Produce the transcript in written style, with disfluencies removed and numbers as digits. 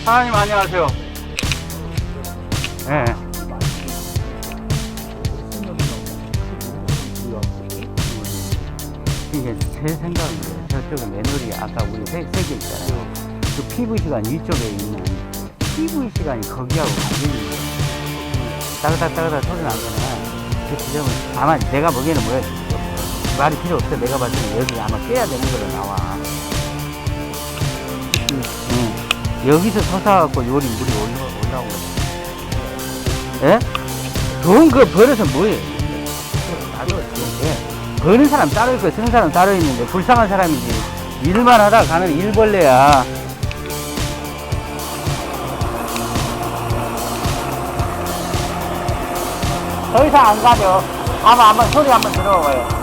사장님 안녕하세요. 예. 이게 제 생각은 그래요. 저쪽에 매놀이 아까 우리 세 개 있잖아요. 그 PVC관 위쪽에 있는 PVC관이 거기하고 관계있는 거예요. 따그닥따그닥 소리 나거나 그 지점은 아마 내가 보기에는 뭐야, 말이 필요 없어. 내가 봤을 때는 여기 아마 깨야 되는 걸로 나와. 여기서 솟아갖고 요리 물이 올라오고. 예? 돈 그거 벌어서 뭐해? 나도 예. 버는 사람 따로 있고 쓰는 사람 따로 있는데 불쌍한 사람이지. 일만 하다 가는 일벌레야. 더 이상 안 가죠. 한번 소리 한번 들어봐요.